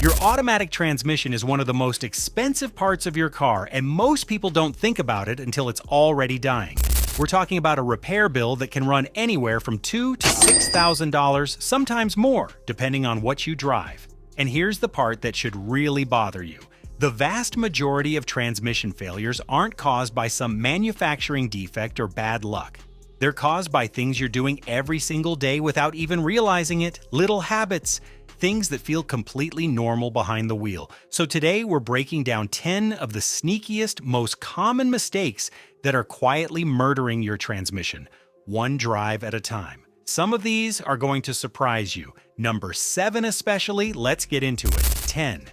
Your automatic transmission is one of the most expensive parts of your car, and most people don't think about it until it's already dying. We're talking about a repair bill that can run anywhere from $2,000 to $6,000, sometimes more, depending on what you drive. And here's the part that should really bother you. The vast majority of transmission failures aren't caused by some manufacturing defect or bad luck. They're caused by things you're doing every single day without even realizing it, little habits, things that feel completely normal behind the wheel. So today we're breaking down 10 of the sneakiest, most common mistakes that are quietly murdering your transmission, one drive at a time. Some of these are going to surprise you. Number 7 especially, let's get into it. 10.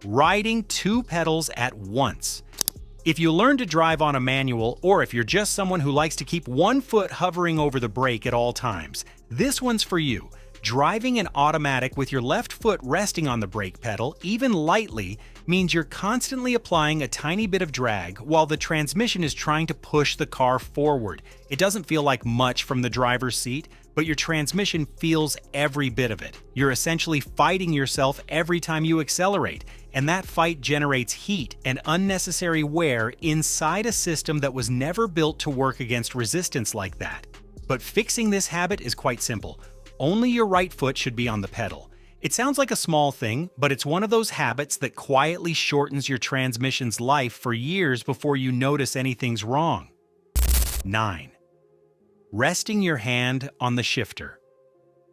Riding 2 pedals at once. If you learn to drive on a manual, or if you're just someone who likes to keep one foot hovering over the brake at all times, this one's for you. Driving an automatic with your left foot resting on the brake pedal, even lightly, means you're constantly applying a tiny bit of drag while the transmission is trying to push the car forward. It doesn't feel like much from the driver's seat, but your transmission feels every bit of it. You're essentially fighting yourself every time you accelerate, and that fight generates heat and unnecessary wear inside a system that was never built to work against resistance like that. But fixing this habit is quite simple. Only your right foot should be on the pedal. It sounds like a small thing, but it's one of those habits that quietly shortens your transmission's life for years before you notice anything's wrong. 9. Resting your hand on the shifter.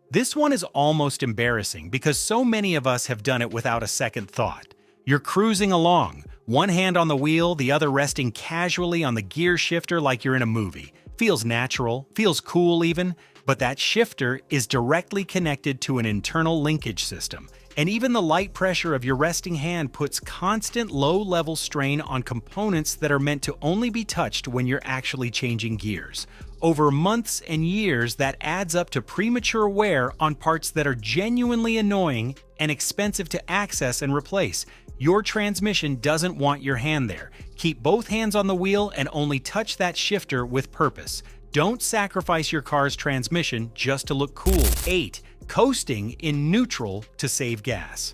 This one is almost embarrassing because so many of us have done it without a second thought. You're cruising along, one hand on the wheel, the other resting casually on the gear shifter like you're in a movie. Feels natural, feels cool even, but that shifter is directly connected to an internal linkage system, and even the light pressure of your resting hand puts constant low-level strain on components that are meant to only be touched when you're actually changing gears. Over months and years, that adds up to premature wear on parts that are genuinely annoying and expensive to access and replace. Your transmission doesn't want your hand there. Keep both hands on the wheel and only touch that shifter with purpose. Don't sacrifice your car's transmission just to look cool. 8. Coasting in neutral to save gas.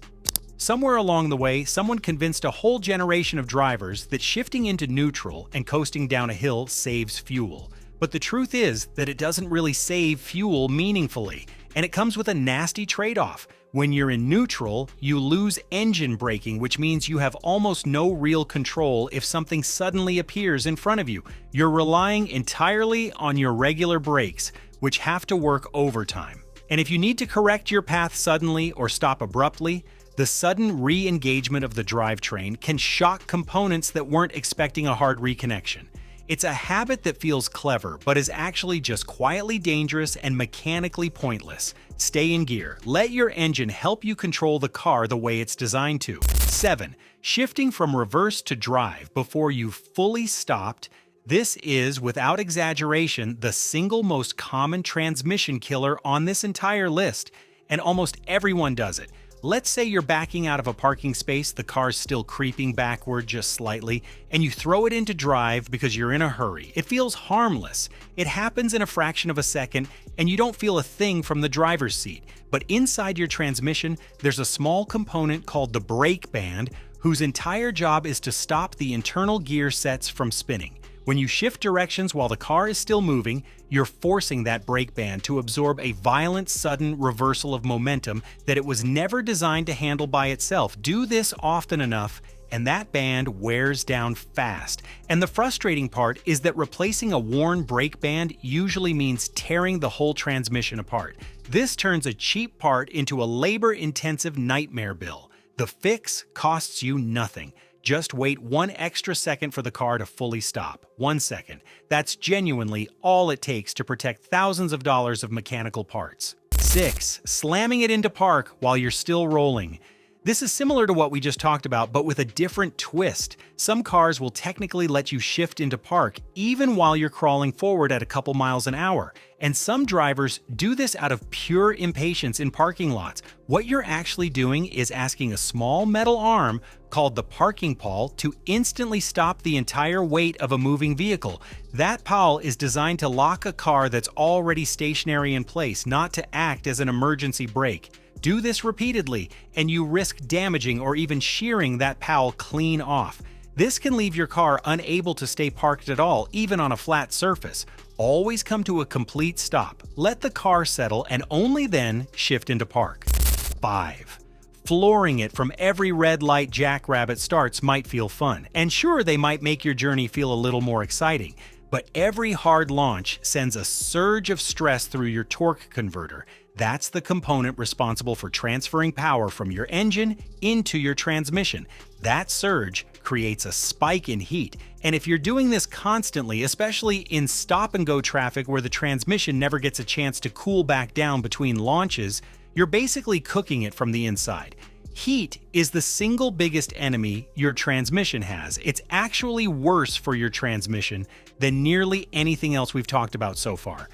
Somewhere along the way, someone convinced a whole generation of drivers that shifting into neutral and coasting down a hill saves fuel. But the truth is that it doesn't really save fuel meaningfully, and it comes with a nasty trade-off. When you're in neutral, you lose engine braking, which means you have almost no real control if something suddenly appears in front of you. You're relying entirely on your regular brakes, which have to work overtime. And if you need to correct your path suddenly or stop abruptly, the sudden re-engagement of the drivetrain can shock components that weren't expecting a hard reconnection. It's a habit that feels clever, but is actually just quietly dangerous and mechanically pointless. Stay in gear. Let your engine help you control the car the way it's designed to. 7. Shifting from reverse to drive before you've fully stopped. This is, without exaggeration, the single most common transmission killer on this entire list, and almost everyone does it. Let's say you're backing out of a parking space, the car's still creeping backward just slightly, and you throw it into drive because you're in a hurry. It feels harmless. It happens in a fraction of a second, and you don't feel a thing from the driver's seat. But inside your transmission, there's a small component called the brake band, whose entire job is to stop the internal gear sets from spinning. When you shift directions while the car is still moving, you're forcing that brake band to absorb a violent, sudden reversal of momentum that it was never designed to handle by itself. Do this often enough, and that band wears down fast. And the frustrating part is that replacing a worn brake band usually means tearing the whole transmission apart. This turns a cheap part into a labor-intensive nightmare bill. The fix costs you nothing. Just wait 1 extra second for the car to fully stop. 1 second. That's genuinely all it takes to protect thousands of dollars of mechanical parts. 6. Slamming it into park while you're still rolling. This is similar to what we just talked about, but with a different twist. Some cars will technically let you shift into park even while you're crawling forward at a couple miles an hour. And some drivers do this out of pure impatience in parking lots. What you're actually doing is asking a small metal arm called the parking pawl to instantly stop the entire weight of a moving vehicle. That pawl is designed to lock a car that's already stationary in place, not to act as an emergency brake. Do this repeatedly, and you risk damaging or even shearing that powell clean off. This can leave your car unable to stay parked at all, even on a flat surface. Always come to a complete stop. Let the car settle and only then shift into park. 5. Flooring it from every red light jackrabbit starts might feel fun, and sure, they might make your journey feel a little more exciting, but every hard launch sends a surge of stress through your torque converter. That's the component responsible for transferring power from your engine into your transmission. That surge creates a spike in heat, and if you're doing this constantly, especially in stop-and-go traffic where the transmission never gets a chance to cool back down between launches, you're basically cooking it from the inside. Heat is the single biggest enemy your transmission has. It's actually worse for your transmission than nearly anything else we've talked about so far.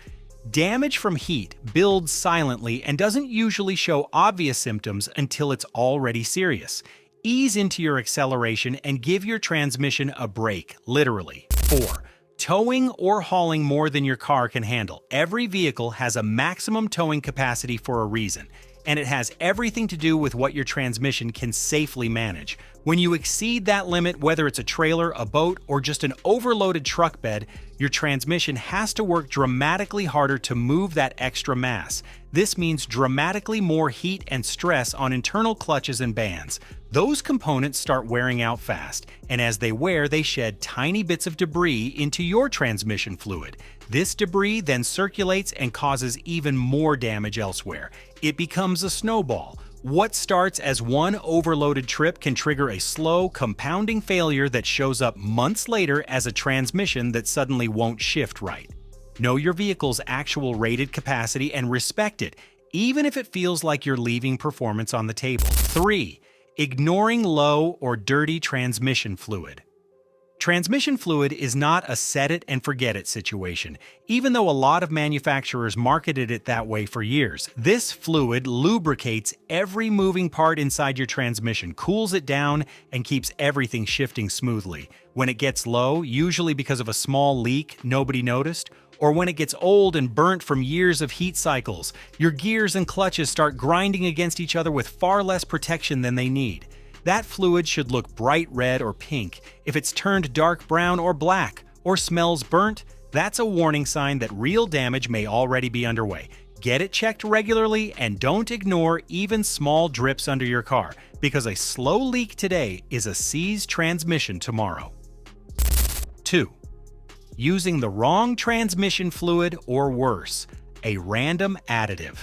Damage from heat builds silently and doesn't usually show obvious symptoms until it's already serious. Ease into your acceleration and give your transmission a break, literally. 4. Towing or hauling more than your car can handle. Every vehicle has a maximum towing capacity for a reason, and it has everything to do with what your transmission can safely manage. When you exceed that limit, whether it's a trailer, a boat, or just an overloaded truck bed, your transmission has to work dramatically harder to move that extra mass. This means dramatically more heat and stress on internal clutches and bands. Those components start wearing out fast, and as they wear, they shed tiny bits of debris into your transmission fluid. This debris then circulates and causes even more damage elsewhere. It becomes a snowball. What starts as one overloaded trip can trigger a slow, compounding failure that shows up months later as a transmission that suddenly won't shift right. Know your vehicle's actual rated capacity and respect it, even if it feels like you're leaving performance on the table. 3. Ignoring low or dirty transmission fluid. Transmission fluid is not a set-it-and-forget-it situation, even though a lot of manufacturers marketed it that way for years. This fluid lubricates every moving part inside your transmission, cools it down, and keeps everything shifting smoothly. When it gets low, usually because of a small leak nobody noticed, or when it gets old and burnt from years of heat cycles, your gears and clutches start grinding against each other with far less protection than they need. That fluid should look bright red or pink. If it's turned dark brown or black, or smells burnt, that's a warning sign that real damage may already be underway. Get it checked regularly and don't ignore even small drips under your car, because a slow leak today is a seized transmission tomorrow. 2. Using the wrong transmission fluid or worse, a random additive.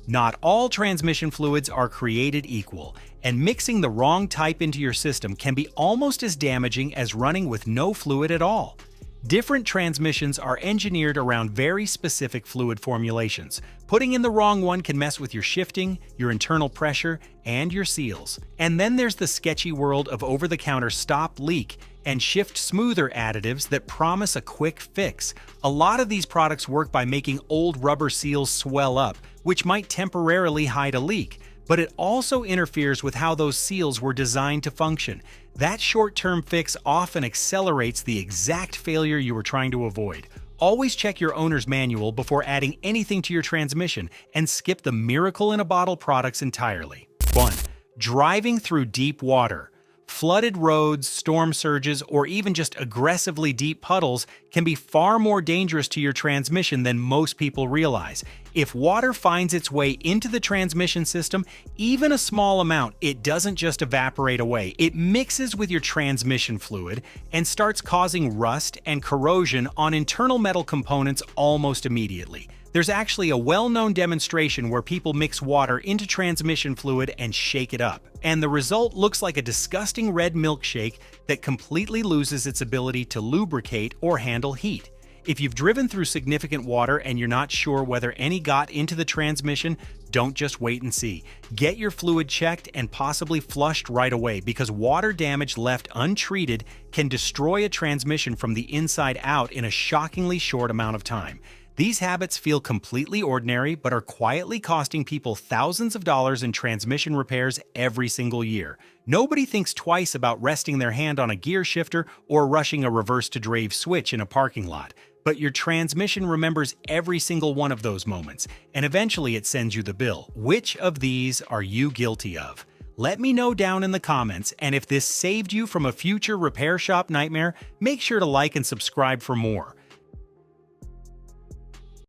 Not all transmission fluids are created equal, and mixing the wrong type into your system can be almost as damaging as running with no fluid at all. Different transmissions are engineered around very specific fluid formulations. Putting in the wrong one can mess with your shifting, your internal pressure, and your seals. And then there's the sketchy world of over-the-counter stop leak and shift smoother additives that promise a quick fix. A lot of these products work by making old rubber seals swell up, which might temporarily hide a leak, but it also interferes with how those seals were designed to function. That short-term fix often accelerates the exact failure you were trying to avoid. Always check your owner's manual before adding anything to your transmission and skip the miracle-in-a-bottle products entirely. 1. Driving through deep water. Flooded roads, storm surges, or even just aggressively deep puddles can be far more dangerous to your transmission than most people realize. If water finds its way into the transmission system, even a small amount, it doesn't just evaporate away. It mixes with your transmission fluid and starts causing rust and corrosion on internal metal components almost immediately. There's actually a well-known demonstration where people mix water into transmission fluid and shake it up, and the result looks like a disgusting red milkshake that completely loses its ability to lubricate or handle heat. If you've driven through significant water and you're not sure whether any got into the transmission, don't just wait and see. Get your fluid checked and possibly flushed right away, because water damage left untreated can destroy a transmission from the inside out in a shockingly short amount of time. These habits feel completely ordinary, but are quietly costing people thousands of dollars in transmission repairs every single year. Nobody thinks twice about resting their hand on a gear shifter or rushing a reverse-to-drive switch in a parking lot. But your transmission remembers every single one of those moments, and eventually it sends you the bill. Which of these are you guilty of? Let me know down in the comments, and if this saved you from a future repair shop nightmare, make sure to like and subscribe for more.